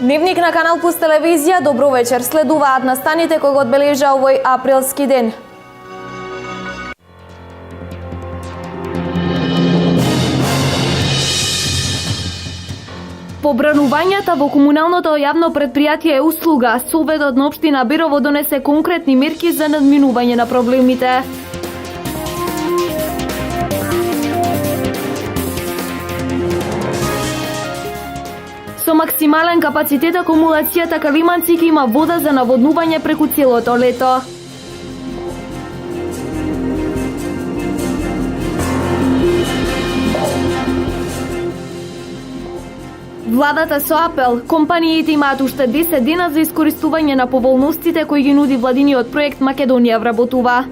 Дневник на Канал Плюс телевизија, добро вечер. Следуваат настаните кои го одбележа овој априлски ден. Побранувањата во комуналното јавно предпријатие услуга, Советот на општина Берово донесе конкретни мерки за надминување на проблемите. Со максимален капацитет акумулацијата Калиманци ќе има вода за наводнување преку целото лето. Владата со апел, компаниите имаат уште 10 дена за искористување на поволностите кои ги нуди владиниот проект Македонија вработува.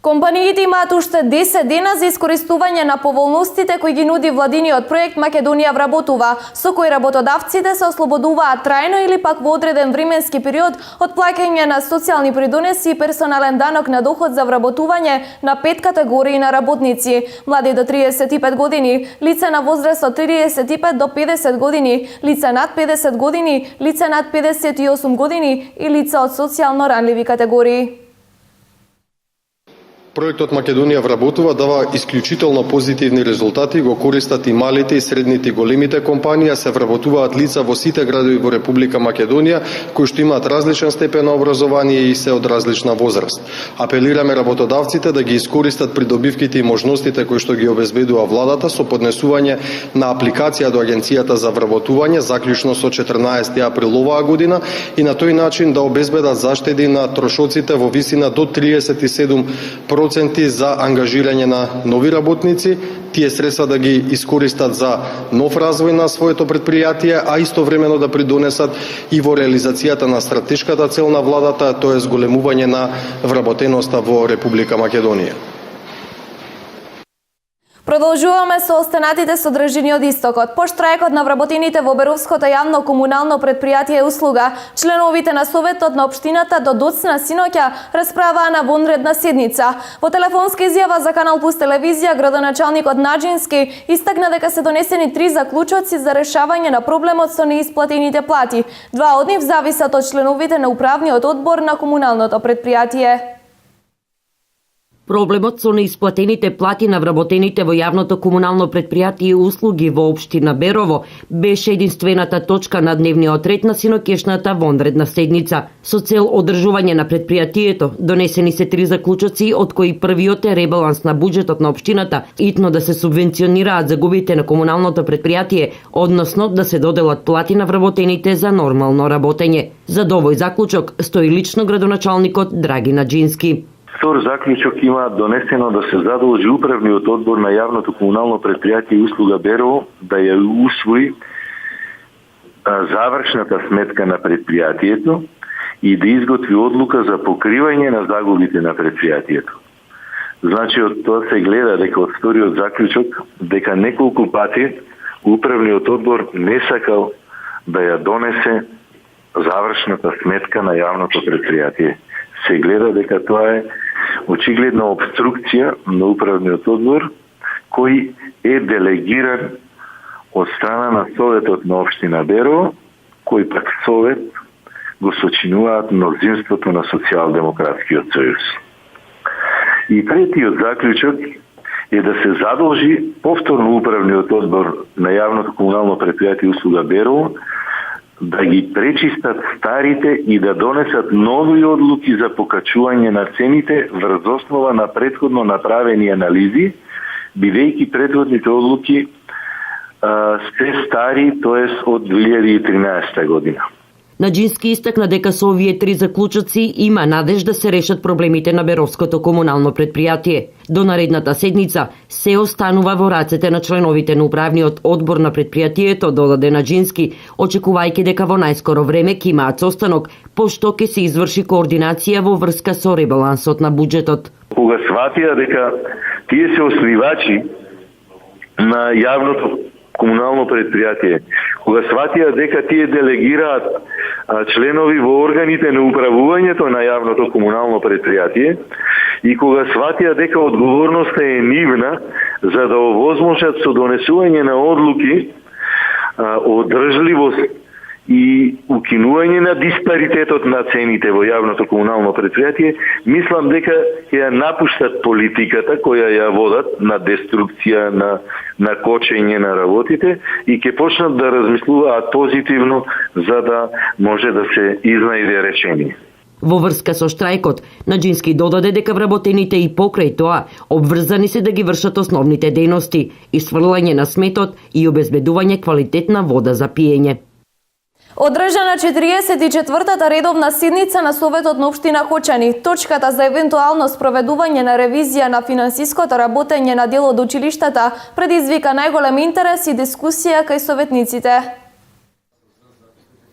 Компаниите имаат уште 10 дена за искористување на поволностите кои ги нуди владиниот проект Македонија вработува, со кои работодавците се ослободуваат трајно или пак во одреден временски период од плаќање на социјални придонеси и персонален данок на доход за вработување на 5 категории на работници: млади до 35 години, лице на возраст од 35 до 50 години, лице над 50 години, лице над 58 години и лица од социјално ранливи категории. Проектот Македонија вработува дава исклучително позитивни резултати, го користат и малите и средните и големите компании, се вработуваат лица во сите градови во Република Македонија кои што имаат различен степен на образование и се од различна возраст. Апелираме работодавците да ги искористат придобивките и можностите кои што ги обезбедува владата со поднесување на апликација до Агенцијата за вработување заклучно со 14 април оваа година и на тој начин да обезбедат заштеди на трошоците во висина до 37% за ангажирање на нови работници, тие средства да ги искористат за нов развој на своето предпријатие, а истовремено да придонесат и во реализацијата на стратешката цел на владата, тоа е зголемување на вработеноста во Република Македонија. Продолжуваме со останатите содржини од истокот. По штрајкот на вработените во Беровското јавно комунално предпријатие услуга, членовите на Советот на општината до доцна синоќа расправаа на вонредна седница. Во телефонска изјава за Канал Плюс телевизија, градоначалникот Наџински истакна дека се донесени 3 заклучоци за решавање на проблемот со неисплатените плати. 2 од нив зависат од членовите на управниот одбор на комуналното предпријатие. Проблемот со неисплатените плати на вработените во јавното комунално предпријатие и услуги во општина Берово беше единствената точка на дневниот ред на синокешната вонредна седница. Со цел одржување на предпријатието, донесени се 3 заклучоци, од кои првиот е ребаланс на буџетот на општината, итно да се субвенционираат загубите на комуналното предпријатие, односно да се доделат плати на вработените за нормално работење. За овој заклучок стои лично градоначалникот Драги Наџински. Втор заклучок има донесено да се задолжи управниот одбор на јавното комунално предпријатие и услуга Берово да ја усвои завршната сметка на предпријатието и да изготви одлука за покривање на загубите на предпријатието. Значи, од тоа се гледа дека од вториот заклучок дека неколку пати управниот одбор не сакал да ја донесе завршната сметка на јавното предпријатие. Се гледа дека тоа е очигледна обструкција на управниот одбор кој е делегиран од страна на Советот на општина Берово, кој пак совет го сочинуваат мнозинството на Социјалдемократскиот сојуз. И третиот заклучок е да се задолжи повторно управниот одбор на јавното комунално предпријатие услуга Берово да ги пречистат старите и да донесат нови одлуки за покачување на цените врз основа на претходно направени анализи, бидејќи претходните одлуки се стари, тоест од 2013 година. Наџински истакна дека со овие 3 заклучоци има надеж да се решат проблемите на Беровското комунално предпријатие. До наредната седница се останува во рацете на членовите на управниот одбор на предпријатието, додаде Наџински, очекувајќи дека во најскоро време ќе имаат состанок, пошто ќе се изврши координација во врска со ребалансот на буџетот. Кога сватија дека тие се основачи на јавното комунално предпријатие, кога сватија дека тие делегираат членови во органите на управувањето на јавното комунално предпријатие, и кога сватија дека одговорноста е нивна за да овозможат со донесување на одлуки одржливост и укинување на диспаритетот на цените во јавното комунално претпријатие, мислам дека ќе ја напуштат политиката која ја водат на деструкција, на кочење на работите и ќе почнат да размислуваат позитивно за да може да се изнајде решение. Во врска со штрајкот, Наџински додаде дека вработените и покрај тоа обврзани се да ги вршат основните дејности, исфрлање на сметот и обезбедување квалитетна вода за пиење. Одржана 44-та редовна седница на Советот на општина Кочани. Точката за евентуално спроведување на ревизија на финансиското работење на дел од училиштата предизвика најголем интерес и дискусија кај советниците.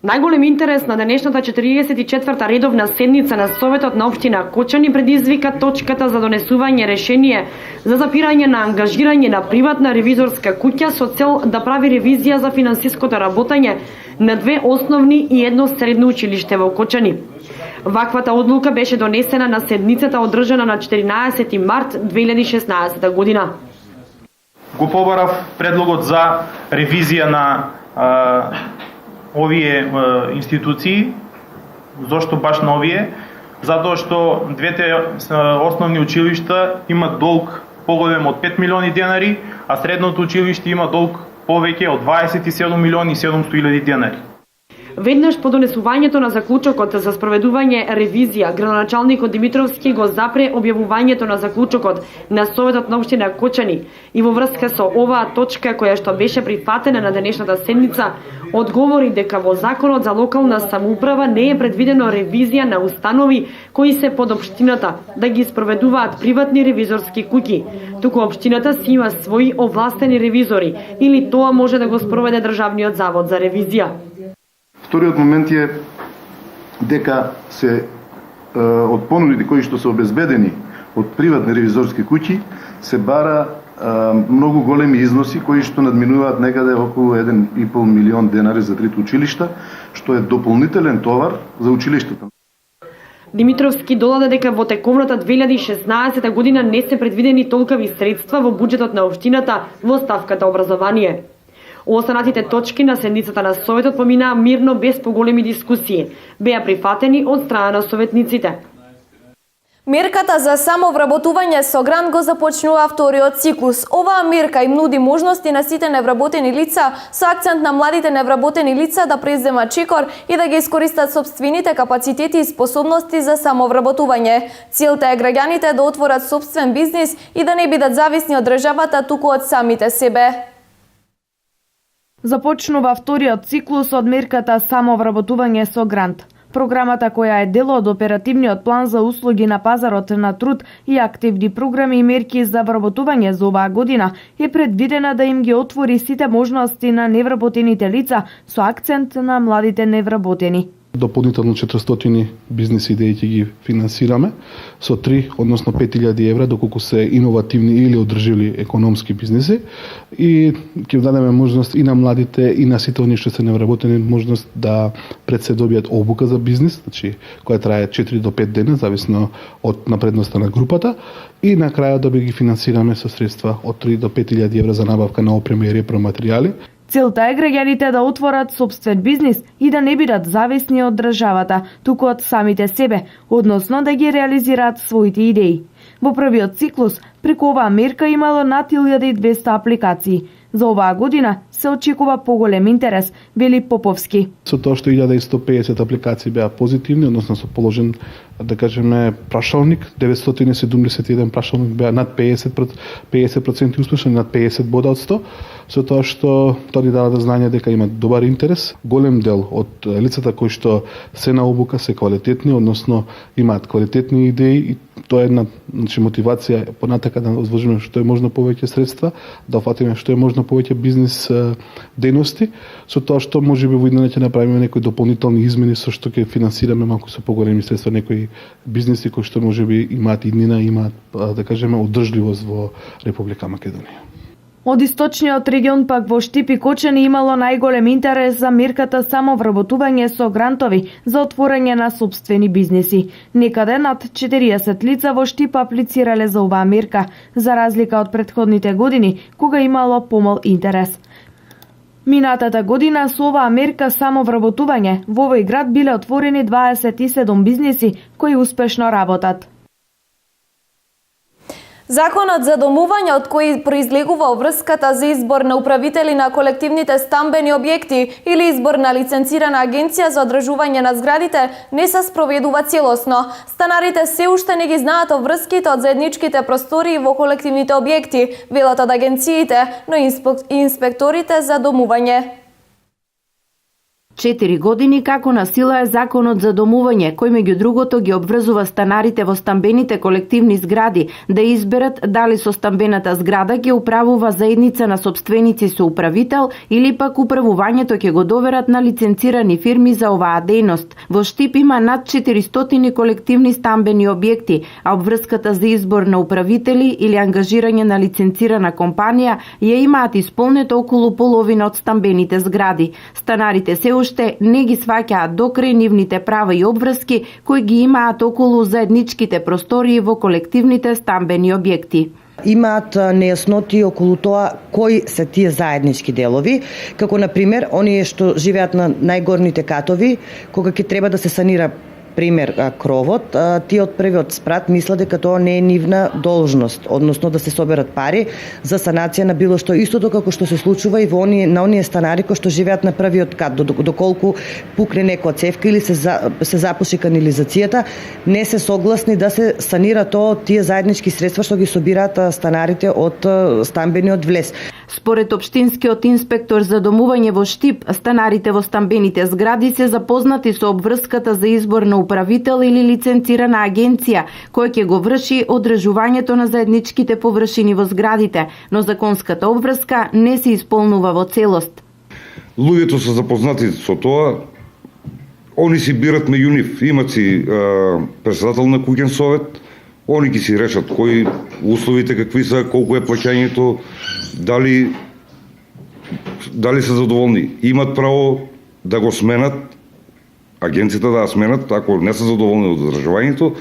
Најголем интерес на денешната 44-та редовна седница на Советот на општина Кочани предизвика точката за донесување решение за запирање на ангажирање на приватна ревизорска куќа со цел да прави ревизија за финансиското работење на две основни и едно средно училиште во Кочани. Ваквата одлука беше донесена на седницата одржана на 14 март 2016 година. Го побарав предлогот за ревизија на овие институции. Зошто баш на овие? Затоа што двете основни училишта имат долг поголем од 5 милиони денари, а средното училиште има долг повеќе од 27 милиони и 700 илјади денари. Веднаш по донесувањето на заклучокот за спроведување ревизија, градоначалникот Димитровски го запре објавувањето на заклучокот на Советот на општина Кочани и во врска со оваа точка која што беше прифатена на денешната седница, одговори дека во Законот за локална самоуправа не е предвидено ревизија на установи кои се под општината да ги спроведуваат приватни ревизорски куќи, туку општината си има своји овластени ревизори или тоа може да го спроведе Државниот завод за ревизија. Вториот момент е дека се од понудите кои што се обезбедени од приватни ревизорски куќи се бара многу големи износи кои што надминуваат некаде околу 1,5 милион денари за трите училишта, што е дополнителен товар за училиштата. Димитровски додаде дека во тековната 2016 година не се предвидени толкави средства во буџетот на општината во ставката образование. Останатите точки на седницата на Советот поминаа мирно без поголеми дискусии. Беа прифатени од страна на советниците. Мерката за самовработување со грант го започнува вториот циклус. Оваа мерка им нуди можности на сите невработени лица со акцент на младите невработени лица да преземат чекор и да ги искористат собствените капацитети и способности за самовработување. Целта е граѓаните да отворат собствен бизнис и да не бидат зависни од државата туку од самите себе. Започнува вториот циклус од мерката самовработување со грант. Програмата која е дел од оперативниот план за услуги на пазарот на труд и активни програми и мерки за вработување за оваа година е предвидена да им ги отвори сите можности на невработените лица со акцент на младите невработени. Дополнително 400 бизнес идеи ќе ги финансираме со 3, односно 5000 евра доколку се иновативни или одржливи економски бизнеси и ќе дадеме можност и на младите и на сите оние што се невработени можност да пред се добијат обука за бизнес, значи која трае 4 до 5 дена зависно од напредноста на групата и на крајот да би ги финансираме со средства од 3 до 5000 евра за набавка на опрема и репроматеријали. Целта е граѓаните да отворат собствен бизнис и да не бидат зависни од државата, туку од самите себе, односно да ги реализираат своите идеи. Во првиот циклус, преку оваа мерка имало над 1200 апликации. За оваа година се очекува поголем интерес, вели Поповски. Со тоа што 1150 апликации беа позитивни, односно со положен, да кажеме, прашалник, 971 прашалник беа над 50% успешни, над 50 бода од 100, со тоа што тоа ни дава да знање дека има добар интерес. Голем дел од лицата кои што се на обука се квалитетни, односно имаат квалитетни идеи и тоа е една мотивација понатака да озвучиме што е можно повеќе средства, да офатиме што е можно повеќе бизнес дејности, со тоа што можеби во иднина ќе направиме некои дополнителни измени со што ќе финансираме малку со поголеми средства некои бизнеси кои што можеби имаат иднина, имаат да кажеме одржливост во Република Македонија. Од источниот регион пак во Штип и Кочани имало најголем интерес за мерката самовработување со грантови за отворање на сопствени бизниси. Некаде над 40 лица во Штип аплицирале за оваа мерка, за разлика од претходните години, кога имало помал интерес. Минатата година со оваа мерка самовработување во овој град биле отворени 27 бизниси кои успешно работат. Законот за домување од кој произлегува обврската за избор на управители на колективните стамбени објекти или избор на лиценцирана агенција за одржување на зградите не се спроведува целосно. Станарите се уште не ги знаат обврските од заедничките простории во колективните објекти, велат од агенциите, но инспекторите за домување. 4 години како на сила е законот за домување, кој меѓу другото ги обврзува станарите во стамбените колективни згради да изберат дали со стамбената зграда ќе управува заедница на сопственици со управител или пак управувањето ќе го доверат на лиценцирани фирми за оваа дејност. Во Штип има над 400 колективни стамбени објекти, а обврската за избор на управители или ангажирање на лиценцирана компанија ја имаат исполнето околу половина од стамбените згради. Станарите се уште не ги сваќаат до крај нивните права и обврски кои ги имаат околу заедничките простории во колективните стамбени објекти. Имаат нејасноти околу тоа кои се тие заеднички делови, како на пример оние што живеат на најгорните катови, кога ќе треба да се санира пример кровот, тие од првиот спрат мислат дека тоа не е нивна должност, односно да се соберат пари за санација на било што, истото како што се случува и во оние станари кои што живеат на првиот кат, доколку пукне некоја цевка или се запуши канализацијата, не се согласни да се санира тоа од тие заеднички средства што ги собираат станарите од стамбениот влез. Според општинскиот инспектор за домување во Штип, станарите во стамбените згради се запознати со обврската за избор на управител или лиценцирана агенција, која ќе го врши одржувањето на заедничките површини во зградите, но законската обврска не се исполнува во целост. Луѓето се запознати со тоа, они си бират меѓу нив, имат си председател на куќен совет, они ги си решат кои условите какви се, колку е плаќањето, дали се задоволни. Имат право да го сменат, агенцијата да ја сменат, ако не се задоволни од одржувањето.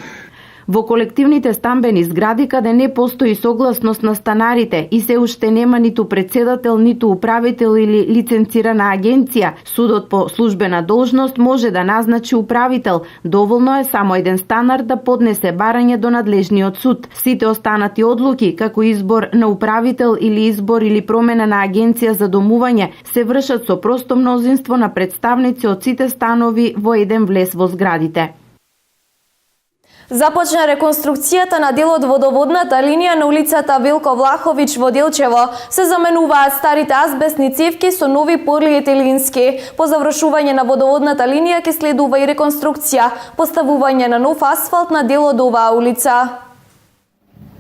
Во колективните стамбени згради каде не постои согласност на станарите и се уште нема ниту председател, ниту управител или лиценцирана агенција, судот по службена должност може да назначи управител. Доволно е само еден станар да поднесе барање до надлежниот суд. Сите останати одлуки, како избор на управител или избор или промена на агенција за домување, се вршат со просто мнозинство на представници од сите станови во еден влез во зградите. Започна реконструкцијата на дел од водоводната линија на улицата Велко Влахович во Делчево. Се заменуваат старите азбестни цевки со нови полиетилински. По завршување на водоводната линија ќе следува и реконструкција, поставување на нов асфалт на дел од оваа улица.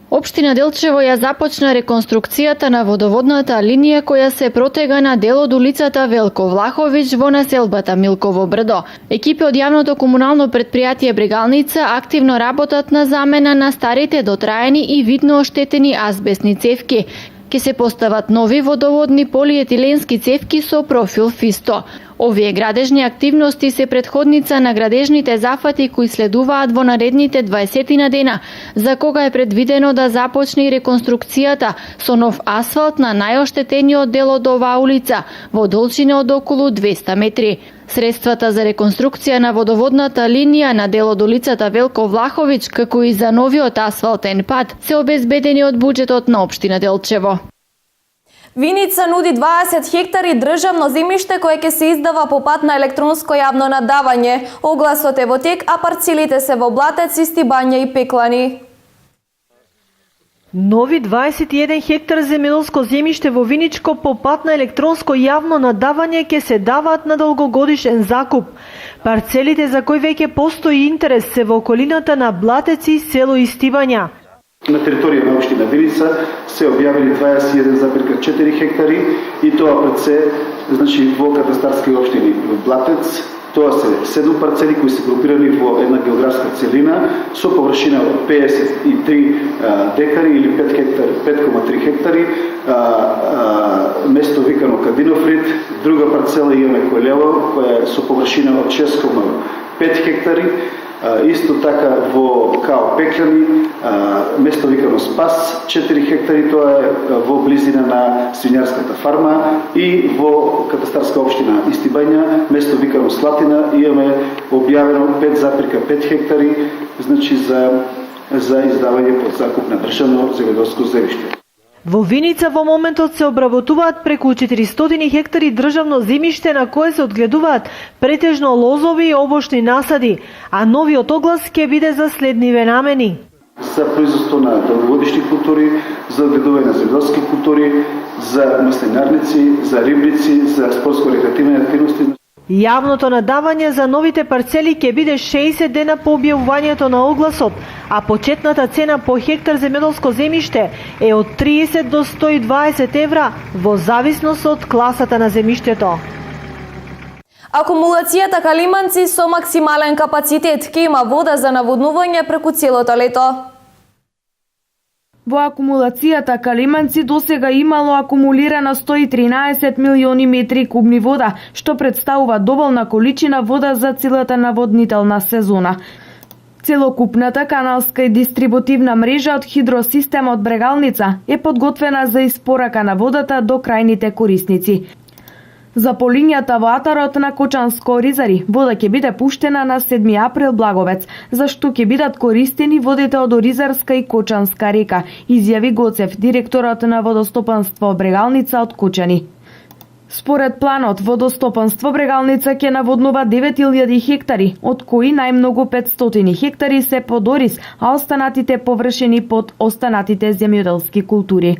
Општина Делчево ја започна реконструкцијата на водоводната линија која се протега на дел од улицата Велко Влахович во населбата Милково брдо. Екипи од јавното комунално претпријатие Брегалница активно работат на замена на старите дотраени и видно оштетени азбестни цевки. Ке се постават нови водоводни полиетиленски цевки со профил Фисто. Овие градежни активности се претходница на градежните зафати кои следуваат во наредните 20 на дена, за кога е предвидено да започне и реконструкцијата со нов асфалт на најоштетениот дел од оваа улица во должина од околу 200 метри. Средствата за реконструкција на водоводната линија на дел од улицата Велко Влахович, како и за новиот асфалтен пат, се обезбедени од буџетот на општина Делчево. Виница нуди 20 хектари државно земјиште кое ќе се издава по пат на електронско јавно надавање. Огласот е во тек, а парцелите се во Блатец, Истибања и Пеклани. Нови 21 хектар земјоделско земјиште во Виничко по пат на електронско јавно надавање ќе се даваат на долгогодишен закуп. Парцелите за кои веќе постои интерес се во околината на Блатец и село Истибања. На територија на општина Виница се објавени 21,4 хектари и тоа пред се во катастарски општини Блатец, Тоа се 7 парцели кои се групирани во една географска целина со површина од 53 декари или 5,3 хектари. Место викано Кадинофрид, друга парцела имаме Коелево, која е со површина од 6,5 хектари. Исто така во Као Пекляни, место викано Спас, 4 хектари, тоа е во близина на свинјарската фарма, и во катастарска општина Истибања, место викано Слатина, имаме објавено 5,5 хектари, значи за издавање под закуп на државно земјоделско земјиште. Во Виница во моментот се обработуваат преку 400 хектари државно земјиште на кое се одгледуваат претежно лозови и обошни насади, а новиот оглас ќе биде за следниве намени: за производство на долгогодишни култури, за одгледување на земјоделски култури, за маслинарници, за рибници, за спортско-рекреативни активности. Јавното надавање за новите парцели ќе биде 60 дена по објавувањето на огласот, а почетната цена по хектар земјоделско земјиште е од 30 до 120 евра во зависност од класата на земјиштето. Акумулацијата Калиманци со максимален капацитет ќе има вода за наводнување преку целото лето. Во акумулацијата Калиманци досега имало акумулирана 113 милиони метри кубни вода, што представува доволна количина вода за целата наводнителна сезона. Целокупната каналска и дистрибутивна мрежа од хидросистемот Брегалница е подготвена за испорака на водата до крајните корисници. За полињата во атарот на Кочанско Оризари вода ќе биде пуштена на 7 април Благовец, зашто ќе бидат користени водите од Оризарска и Кочанска река, изјави Гоцев, директорот на водостопанство Брегалница од Кочани. Според планот, водостопанство Брегалница ќе наводнува 9000 хектари, од кои најмногу 500 хектари се под ориз, а останатите површени под останатите земјоделски култури.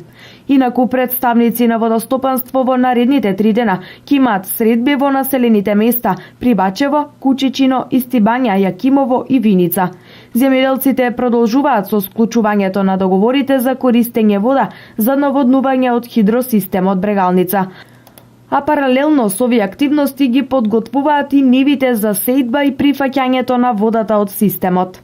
Инаку представници на водостопанство во наредните 3 дена ќе имаат средби во населените места Прибачево, Кучичино, Истибања, Јакимово и Виница. Земјоделците продолжуваат со склучувањето на договорите за користење вода за наводнување од хидросистемот Брегалница. А паралелно со овие активности ги подготвуваат и нивите за сејдба и прифаќањето на водата од системот.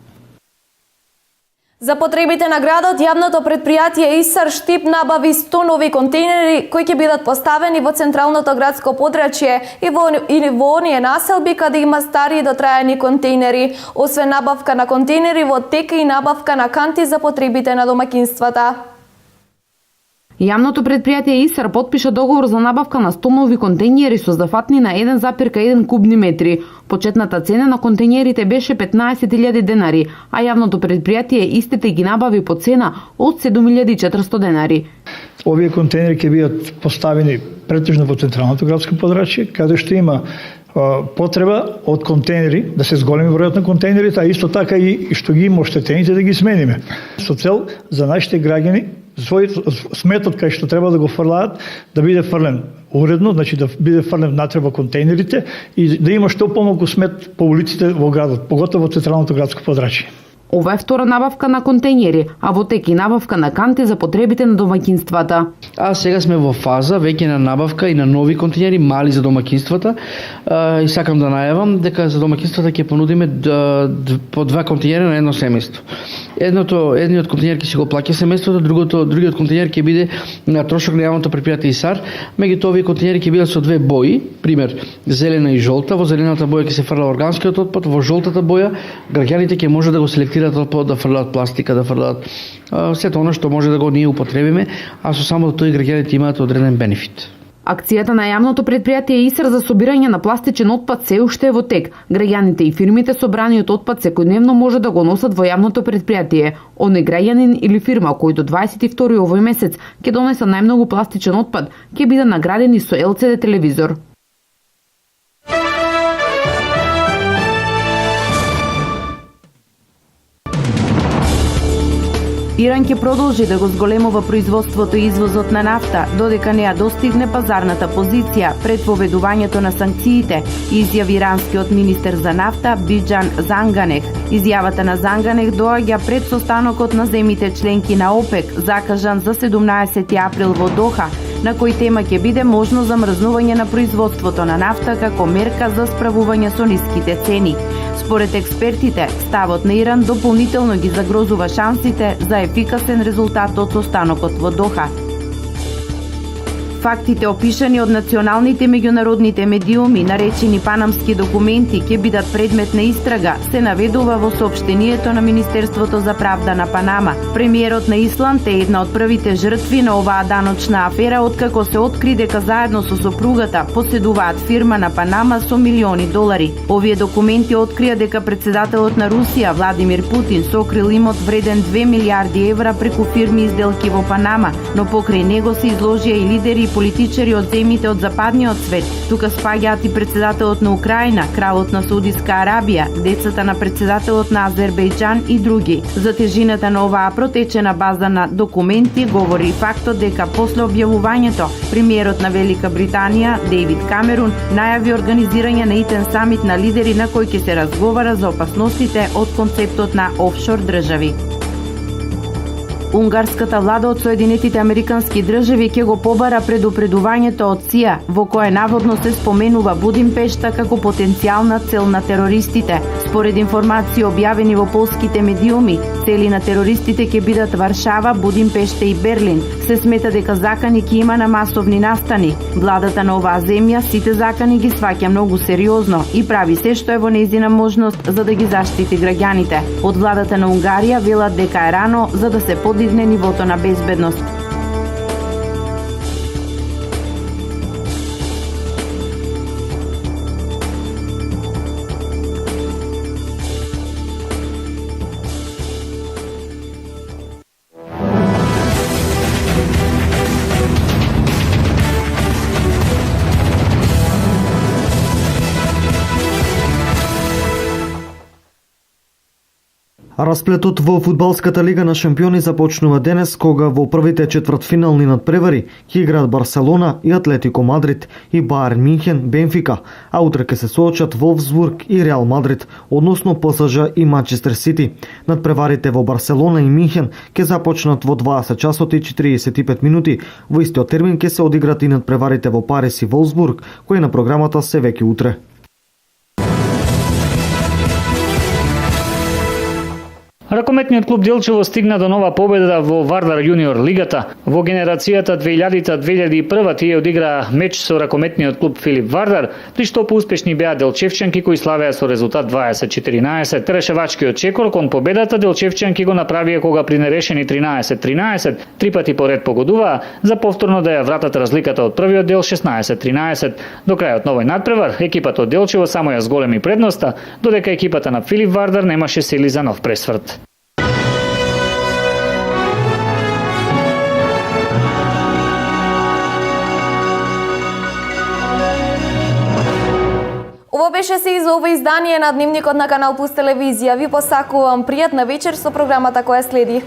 За потребите на градот, јавното предпријатие Исар Штип набави 100 нови контейнери кои ќе бидат поставени во централното градско подрачје и во оние населби каде има стари и дотрајани контейнери. Освен набавка на контейнери, во тек и набавка на канти за потребите на домакинствата. Јавното предпријатие Исар потпиша договор за набавка на 100 нови контейнери со зафатни на 1,1 кубни метри. Почетната цена на контейнерите беше 15.000 денари, а јавното предпријатие истите ги набави по цена од 7.400 денари. Овие контейнери ќе бидат поставени претежно во централното градско подрачје, каде што има потреба од контейнери, да се зголеми бројот на контейнерите, а исто така и што ги има оштетените да ги смениме. Со цел за нашите граѓани сметот кај што треба да го фрлаат, да биде фрлен уредно, значи да биде фрлен внатре во контейнерите и да има што помалку смет по улиците во градот, поготово во централното градско подрачје. Ова е втора набавка на контейнери, а во тек и набавка на канти за потребите на домаќинствата. А сега сме во фаза веќе на набавка и на нови контейнери, мали за домаќинствата. И сакам да најавам дека за домаќинствата ќе понудиме по 2 контейнери на едно семејство. Едниот контейнер ќе се го плаќа семејството, другиот контейнер ќе биде на трошок на јавното предпријатие Исар. Меѓутоа овие контейнери ќе бидат со 2 бои, пример зелена и жолта. Во зелената боја ќе се фрла органскиот отпад, во жолтата боја граѓаните ќе може да го селектираат отпад, да фрлаат пластика, да фрлаат сето она што може да го ние употребиме, а со само тој граѓаните имаат одреден бенефит. Акцијата на јавното предпријатие Исар за собирање на пластичен отпад се уште е во тек. Граѓаните и фирмите собраниот отпад секојдневно може да го носат во јавното предпријатие. Оној граѓанин или фирма кој до 22 овој месец ќе донесе најмногу пластичен отпад, ќе биде наградени со LCD телевизор. Иран ќе продолжи да го зголемува производството и извозот на нафта, додека не ја достигне пазарната позиција пред поведувањето на санкциите, изјави иранскиот министер за нафта Биџан Занганех. Изјавата на Занганех доаѓа пред состанокот на земјите членки на ОПЕК, закажан за 17 април во Доха, на кој тема ќе биде можно замрзнување на производството на нафта како мерка за справување со ниските цени. Според експертите, ставот на Иран дополнително ги загрозува шансите за ефикасен резултат од состанокот во Доха. Фактите опишани од националните и меѓународните медиуми, наречени панамски документи, ќе бидат предмет на истрага, се наведува во соопштението на Министерството за правда на Панама. Премиерот на Исланд е една од првите жртви на оваа даночна афера, откако се откри дека заедно со сопругата поседуваат фирма на Панама со милиони долари. Овие документи открија дека председателот на Русија, Владимир Путин, сокрил имот вреден 2 милиарди евра преку фирми и сделки во Панама, но покрај него се изложија и лидери и политичари од земјите од западниот свет. Тука спаѓаат и председателот на Украина, кралот на Саудиска Арабија, децата на председателот на Азербејџан и други. За тежината на оваа протечена база на документи говори фактот дека после објавувањето, премиерот на Велика Британија, Дејвид Камерун, најави организирање на итен самит на лидери на кој ќе се разговара за опасностите од концептот на офшор држави. Унгарската влада од Соединетите Американски држави ќе го побара предупредувањето од СИА, во кое наводно се споменува Будимпешта како потенцијална цел на терористите. Според информации објавени во полските медиуми, цели на терористите ќе бидат Варшава, Будимпешта и Берлин. Се смета дека закани ќе има на масовни настани. Владата на оваа земја сите закани ги сваќа многу сериозно и прави се што е во нејзина можност за да ги заштити граѓаните. Од владата на Унгарија велат дека е рано за да се подигне нивото на безбедност. Расплетот во фудбалската лига на шампиони започнува денес, кога во првите четвртфинални надпревари ќе играат Барселона и Атлетико Мадрид и Баерн Мюнхен, Бенфика, а утре ќе се соочат Волфсбург и Реал Мадрид, односно ПСЖ и Манчестер Сити. Надпреварите во Барселона и Мюнхен ќе започнат во 20 часот и 45 минути. Во истиот термин ќе се одиграат и надпреварите во Париз и Волфсбург, кои на програмата се веќе утре. Ракометниот клуб Делчево стигна до нова победа во Вардар Јуниор лигата. Во генерацијата 2000-2001 тие одиграа меч со ракометниот клуб Филип Вардар, при што поуспешни беа делчевчанки кои славеа со резултат 20-14. Решавачкиот чекор кон победата делчевчанки го направија кога при нерешени 13-13 три пати поред погодуваа за повторно да ја вратат разликата од првиот дел 16-13. До крајот на овој надпревар екипата од Делчево само ја зголеми предноста, додека екипата на Филип Вардар немаше сили за нов пресврт. Ово беше се за ова издание на Дневникот на Канал Плюс телевизија. Ви посакувам пријатна вечер со програмата која следи.